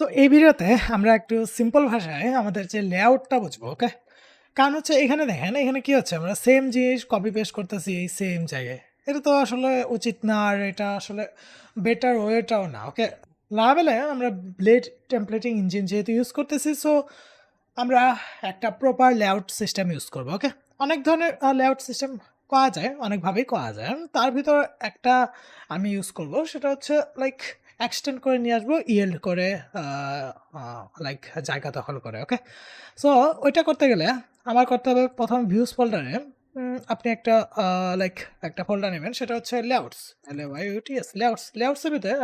তো এই ভিডিওতে আমরা একটু সিম্পল ভাষায় আমাদের যে লেআউটটা বুঝবো, ওকে? কারণ হচ্ছে এখানে দেখেন, এখানে কি হচ্ছে আমরা সেম জিনিস কপি পেস্ট করতেছি এই সেম জায়গায়। এটা তো আসলে উচিত না, আর এটা আসলে বেটার ওয়েটাও না, ওকে? লাভেলে আমরা ব্লেড টেমপ্লেটিং ইঞ্জিন যেহেতু ইউজ করতেছি, সো আমরা একটা প্রপার লেআউট সিস্টেম ইউজ করবো, ওকে? অনেক ধরনের লেআউট সিস্টেম করা যায়, অনেকভাবেই করা যায়। তার ভিতর একটা আমি ইউজ করব, সেটা হচ্ছে লাইক এক্সটেন্ড করে নিয়ে আসবো, ইয়েল্ড করে লাইক জায়গা দখল করে, ওকে? সো ওইটা করতে গেলে আমার করতে হবে প্রথম ভিউজ ফোল্ডারে আপনি একটা লাইক একটা ফোল্ডার নেবেন, সেটা হচ্ছে লেআউটস, LAYOUTS, লেআউটসের ভিতরে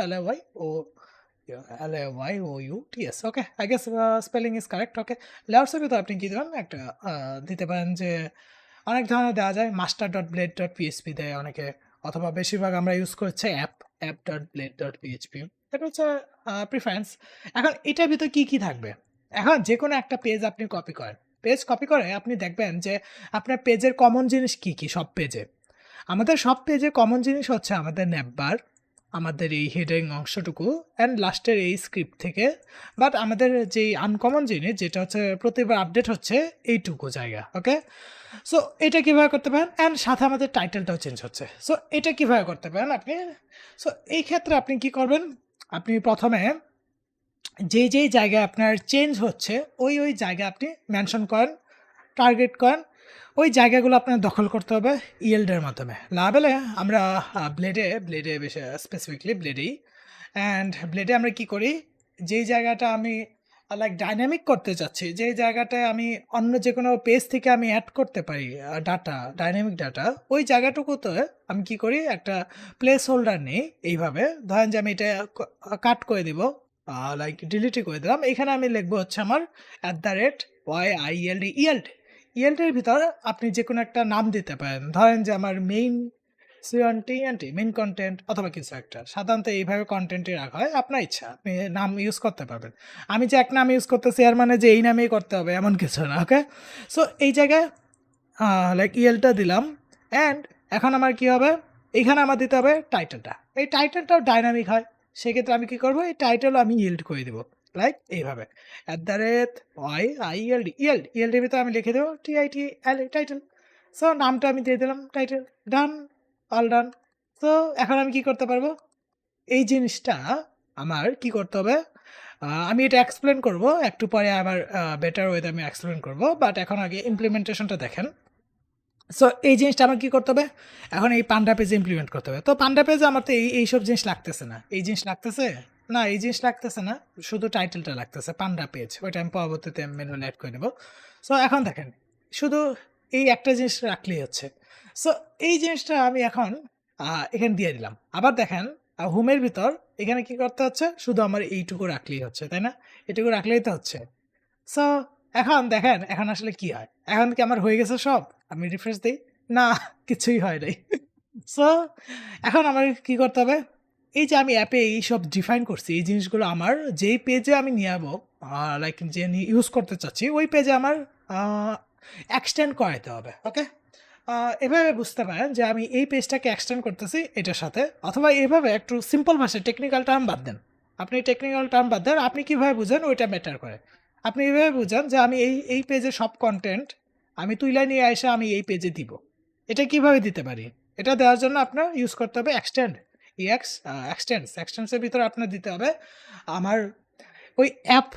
LAYOUTS, okay? I guess spelling is correct, okay? লেআউটসের ভিতরে আপনি কি দেবেন, একটা দিতে পারেন যে অনেক ধরনের দেওয়া যায়, master dot blade dot PHP দেয় অনেকে, অথবা বেশিরভাগ আমরা ইউজ করছি app dot blade dot PHP. এটা হচ্ছে প্রিফারেন্স। এখন এটার ভিতরে কি থাকবে? এখন যে কোনো একটা পেজ আপনি কপি করেন, পেজ কপি করে আপনি দেখবেন যে আপনার পেজের কমন জিনিস কি সব পেজে। আমাদের সব পেজে কমন জিনিস হচ্ছে আমাদের ন্যাপবার, আমাদের এই হেডিং অংশটুকু অ্যান্ড লাস্টের এই স্ক্রিপ্ট থেকে। বাট আমাদের যেই আনকমন জিনিস যেটা হচ্ছে প্রতিবার আপডেট হচ্ছে এইটুকু জায়গা, ওকে? সো এটা কিভাবে করতে পারেন, অ্যান্ড সাথে আমাদের টাইটেলটাও চেঞ্জ হচ্ছে। সো এটা কিভাবে করতে পারেন আপনি? সো এই ক্ষেত্রে আপনি কি করবেন, আপনি প্রথমে যেই জায়গায় আপনার চেঞ্জ হচ্ছে ওই জায়গা আপনি মেনশন করেন, টার্গেট করেন। ওই জায়গাগুলো আপনার দখল করতে হবে ইয়েল্ডের মাধ্যমে। লাভেলে আমরা ব্লেডে বেশি স্পেসিফিকলি ব্লেডেই, অ্যান্ড ব্লেডে আমরা কি করি, যেই জায়গাটা আমি লাইক ডাইনামিক করতে চাচ্ছি, যেই জায়গাটায় আমি অন্য যে কোনো পেজ থেকে আমি অ্যাড করতে পারি ডাটা, ডাইনামিক ডাটা, ওই জায়গাটুকুতে আমি কি করি, একটা প্লেস হোল্ডার নিই। এইভাবে ধরেন যে আমি এটা কাট করে দিব, লাইক ডিলিটই করে দিলাম। এখানে আমি লিখবো হচ্ছে আমার @YIELD ইএলটির ভিতর আপনি যে কোনো একটা নাম দিতে পারেন। ধরেন যে আমার মেইন CNT মেইন কনটেন্ট অথবা কিছু একটা। সাধারণত এইভাবে কনটেন্টই রাখা হয়। আপনার ইচ্ছা। আপনি নাম ইউজ করতে পারবেন। আমি যে এক নাম ইউজ করতেছি এর মানে যে এই নামেই করতে হবে এমন কিছু না, ওকে? সো এই জায়গায় লাইক ইএলটা দিলাম, অ্যান্ড এখন আমার কি হবে, এইখানে আমার দিতে হবে টাইটেলটা। এই টাইটেলটাও ডাইনামিক হয়। সেক্ষেত্রে আমি কি করব, এই টাইটেলও আমি ইয়েল্ড করে দেবো, লাইক এইভাবে ইয়েল্ডের ভিতরে আমি লিখে দেবো TITLE টাইটেল। সো নামটা আমি দিয়ে দিলাম টাইটেল, ডান, অল ডান। সো এখন আমি কি করতে পারবো, এই জিনিসটা আমার কি করতে হবে, আমি এটা এক্সপ্লেন করব একটু পরে, আমার বেটার ওয়েতে আমি এক্সপ্লেন করব, বাট এখন আগে ইমপ্লিমেন্টেশনটা দেখেন। সো এই জিনিসটা আমার কি করতে হবে, এখন এই পান্ডা পেজে ইমপ্লিমেন্ট করতে হবে। তো পান্ডা পেজে আমার তো এইসব জিনিস লাগতেছে না, এই জিনিস লাগতেছে না, এই জিনিস লাগতেছে না, শুধু টাইটেলটা লাগতেছে পান্ডা পেজ, ওইটা আমি পরবর্তীতে ম্যানুয়াল অ্যাড করে নেব। সো এখন দেখেন, শুধু এই একটা জিনিস রাখলেই হচ্ছে। সো এই জিনিসটা আমি এখন এখানে দিয়ে দিলাম। আবার দেখেন, হোমের ভিতর এখানে কি করতে হচ্ছে, শুধু আমার এইটুকু রাখলেই হচ্ছে, তাই না? এটুকু রাখলেই তো হচ্ছে। সো এখন দেখেন, এখন আসলে কি হয়? এখন কি আমার হয়ে গেছে সব? আমি রিফ্রেশ দেই। না, কিছুই হয় নাই। সো এখন আমার কি করতে হবে? এই যে আমি অ্যাপে এইসব ডিফাইন করছি, এই জিনিসগুলো আমার যেই পেজে আমি নিয়ে যাবো, লাইক যে ইউজ করতে চাচ্ছি, ওই পেজে আমার আ এক্সটেন্ড করাইতে হবে। ওকে? এভাবে বুঝতে পারেন যে আমি এই পেজটাকে এক্সটেন্ড করতেছি এটার সাথে, অথবা এভাবে একটু সিম্পল ভাষায় টেকনিক্যাল টার্ম বাদ দেন। আপনি টেকনিক্যাল টার্ম বাদ দেন, আপনি কিভাবে বুঝেন ওইটা ম্যাটার করে। আপনি এভাবে বুঝেন যে আমি এই পেজের সব কনটেন্ট আমি তুইলা নিয়ে এসে আমি এই পেজে দিব। এটা কিভাবে দিতে পারি? এটা দেওয়ার জন্য আপনার ইউজ করতে হবে এক্সটেন্ড। এক্সটেন্ডস এর ভিতরে আপনার দিতে হবে আমার ওই অ্যাপ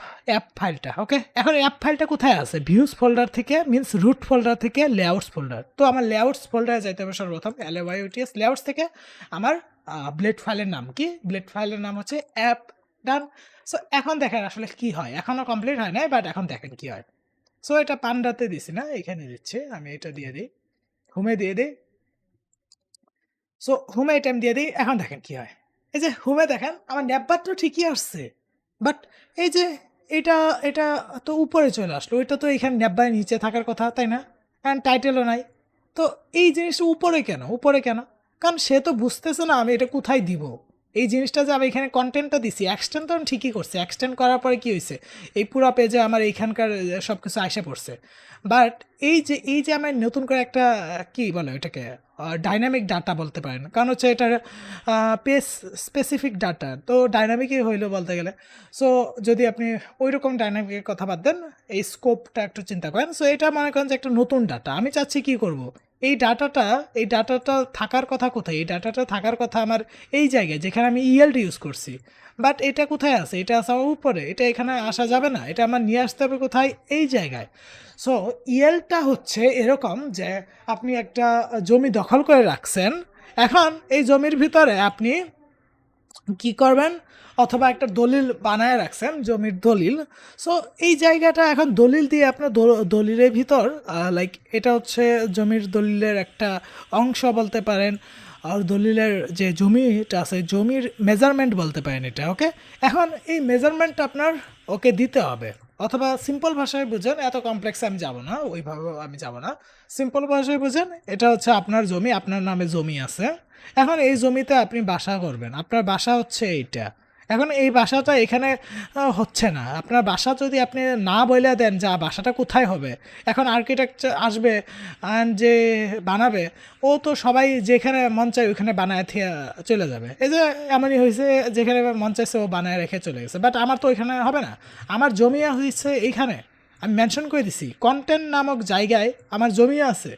ফাইলটা, ওকে? এখন অ্যাপ ফাইলটা কোথায় আছে? ভিউজ ফোল্ডার থেকে, মিনস রুট ফোল্ডার থেকে লেআউটস ফোল্ডার। তো আমার লেআউটস ফোল্ডারে যাইতে হবে সর্বপ্রথম, LAYOUTS লেআউটস থেকে আমার ব্লেড ফাইলের নাম কি? ব্লেড ফাইলের নাম হচ্ছে অ্যাপ, ডান। সো এখন দেখেন আসলে কি হয়, এখনও কমপ্লিট হয় নাই, বাট এখন দেখেন কি হয়। সো এটা পান্ডাতে দিছি না, এখানে দিচ্ছি, আমি এটা দিয়ে দিই, হোমে দিয়ে দিই। সো হোমে এটা আমি দিয়ে দিই, এখন দেখেন কি হয়। এই যে হোমে দেখেন আমার ন্যাপবার তো ঠিকই আসছে, বাট এই যে এটা এটা তো উপরে চলে আসলো, ওইটা তো এখানে ন্যাপবারের নিচে থাকার কথা, তাই না? অ্যান্ড টাইটেলও নাই। তো এই জিনিসটা উপরে কেন, উপরে কেন? কারণ সে তো বুঝতেছে না আমি এটা কোথায় দিব। এই জিনিসটা যে আমি এখানে কন্টেন্টটা দিছি, এক্সটেন্ড তো আমি ঠিকই করছি, এক্সটেন্ড করার পরে কি হয়েছে, এই পুরো পেজে আমার এইখানকার সব কিছু আইসা পড়ছে। বাট এই যে আমার নতুন করে একটা কি বলে এটাকে ডাইনামিক ডাটা বলতে পারেন, কারণ হচ্ছে এটার পেজ স্পেসিফিক ডাটা, তো ডাইনামিকই হইলো বলতে গেলে। সো যদি আপনি ওই রকম ডাইনামিকের কথা বাদ দেন, এই স্কোপটা একটু চিন্তা করেন। সো এটা মনে করেন যে একটা নতুন ডাটা, আমি চাচ্ছি কি করব, এই ডাটাটা থাকার কথা কোথায়? এই ডাটাটা থাকার কথা আমার এই জায়গায় যেখানে আমি ইএলডি ইউজ করছি, বাট এটা কোথায় আছে? এটা আছে আমার উপরে, এটা এখানে আসা যাবে না, এটা আমার নিয়ে আসতে হবে কোথায়? এই জায়গায়। সো ইএলটা হচ্ছে এরকম যে আপনি একটা জমি দখল করে রাখছেন, এখন এই জমির ভিতরে আপনি কি করবেন, অথবা একটা দলিল বানায় রাখছেন, জমির দলিল। সো এই জায়গাটা এখন দলিল দিয়ে আপনার দলিলের ভিতর লাইক এটা হচ্ছে জমির দলিলের একটা অংশ বলতে পারেন, আর দলিলের যে জমিটা আছে জমির মেজারমেন্ট বলতে পারেন এটা, ওকে। এখন এই মেজারমেন্ট আপনার ওকে দিতে হবে, অথবা সিম্পল ভাষায় বুঝেন, এত কমপ্লেক্সে আমি যাব না, ওইভাবে আমি যাব না, সিম্পল ভাষায় বুঝেন, এটা হচ্ছে আপনার জমি, আপনার নামে জমি আছে। এখন এই জমিতে আপনি বাসা করবেন, আপনার বাসা হচ্ছে এইটা। এখন এই বাসাটা এখানে হচ্ছে না, আপনার বাসা যদি আপনি না বলে দেন যা বাসাটা কোথায় হবে, এখন আর্কিটেক্ট আসবে অ্যান্ড যে বানাবে ও তো সবাই যেখানে মন চায় ওইখানে বানায় থিয়ে চলে যাবে। এই যে এমনই হয়েছে, যেখানে মন চাইছে ও বানায় রেখে চলে গেছে, বাট আমার তো ওইখানে হবে না, আমার জমি হয়েছে এইখানে। আমি মেনশন করে দিছি কন্টেন্ট নামক জায়গায় আমার জমি আছে।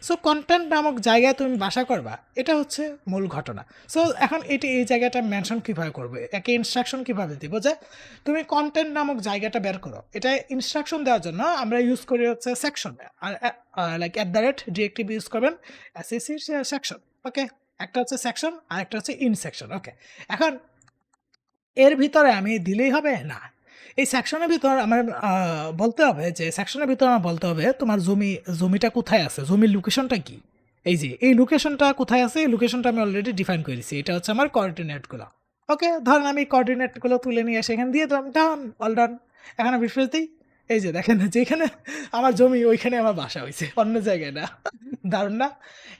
সো কন্টেন্ট নামক জায়গায় তুমি বাসা করবা, এটা হচ্ছে মূল ঘটনা। সো এখন এই জায়গাটা মেনশন কীভাবে করবে, একে ইনস্ট্রাকশন কীভাবে দিব যে তুমি কন্টেন্ট নামক জায়গাটা বের করো। এটা ইনস্ট্রাকশন দেওয়ার জন্য আমরা ইউজ করি হচ্ছে সেকশন, আর লাইক ডিরেক্টিভ ইউজ করবেন এসএসসি সেকশন, ওকে। একটা হচ্ছে সেকশন আর একটা হচ্ছে ইন সেকশন, ওকে। এখন এর ভিতরে আমি দিলেই হবে না, এই সেকশনের ভিতর আমার বলতে হবে যে সেকশনের ভিতর আমার বলতে হবে তোমার জমিটা কোথায় আছে, জমির লোকেশনটা কি। এই যে এই লোকেশনটা কোথায় আছে, এই লোকেশনটা আমি অলরেডি ডিফাইন করে দিচ্ছি, এটা হচ্ছে আমার কোঅর্ডিনেটগুলো, ওকে। ধরেন আমি কোঅর্ডিনেটগুলো তুলে নিয়ে এসে এখানে দিয়ে দিলাম, ডান, অল ডান। এখন আমি রিফ্রেশ দিই, এই যে দেখেন যেখানে আমার জমি ওইখানে আমার বাসা হয়েছে, অন্য জায়গায় না। দারুণ না?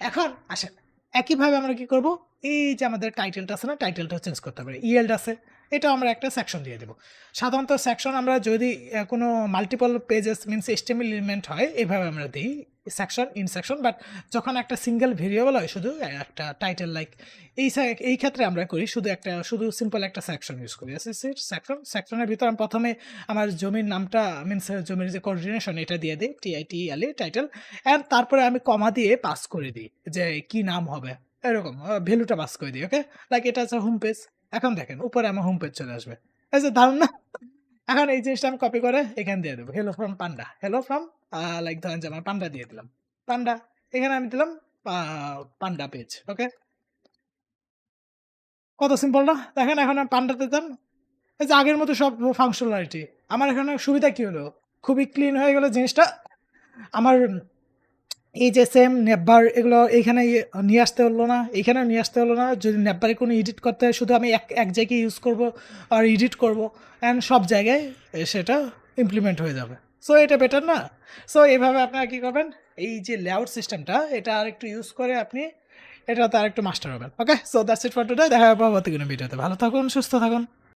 এখন আসেন একইভাবে আমরা কি করব, এই যে আমাদের টাইটেলটা আছে না, টাইটেলটা চেঞ্জ করতে পারি, ইএলড আছে, এটা আমরা একটা সেকশন দিয়ে দেবো। সাধারণত সেকশন আমরা যদি কোনো multiple pages means HTML element হয় এভাবে আমরা দিই সেকশন, ইন সেকশন, বাট যখন একটা সিঙ্গেল ভেরিয়েবল হয় শুধু একটা টাইটেল লাইক এই ক্ষেত্রে আমরা করি শুধু সিম্পল একটা সেকশন ইউজ করি, সেকশনের ভিতরে আমি প্রথমে আমার জমির নামটা মিনস জমির যে কোঅর্ডিনেশন এটা দিয়ে দিই, TITLE টাইটেল, অ্যান্ড তারপরে আমি কমা দিয়ে পাস করে দিই যে কি নাম হবে, এরকম ভ্যালুটা পাস করে দিই, ওকে। লাইক এটা হচ্ছে হোম পেজ, এখন দেখেন উপরে আমার হোম পেজ চলে আসবে, এই যে দারুণ না? এখন এই জিনিসটা আমি কপি করে এখানে দিয়ে দেবো, hello from panda, hello from like ধরেন যে আমার পান্ডা দিয়ে দিলাম, পান্ডা, এখানে আমি দিলাম পান্ডা পেজ, ওকে। কত সিম্পল না? দেখেন এখন আমি পান্ডাতে দিতাম, এই যে আগের মতো সব ফাংশনালিটি। আমার এখানে সুবিধা কি হলো? খুবই ক্লিন হয়ে গেল জিনিসটা। আমার এই যে সেম নেপবার এগুলো এইখানে নিয়ে আসতে হলো না, এইখানেও নিয়ে আসতে হলো না। যদি নেপবারে কোনো এডিট করতে হয় শুধু আমি এক জায়গায় ইউজ করব আর এডিট করব, অ্যান্ড সব জায়গায় সেটা ইমপ্লিমেন্ট হয়ে যাবে। সো এটা বেটার না? সো এভাবে আপনারা কী করবেন, এই যে লেআউট সিস্টেমটা এটা আরেকটু ইউজ করে আপনি এটাতে আরেকটু মাস্টার হবেন, okay. So that's it for today, দেখা হবে পরবর্তী কোনো ভিডিওতে। ভালো থাকুন, সুস্থ থাকুন।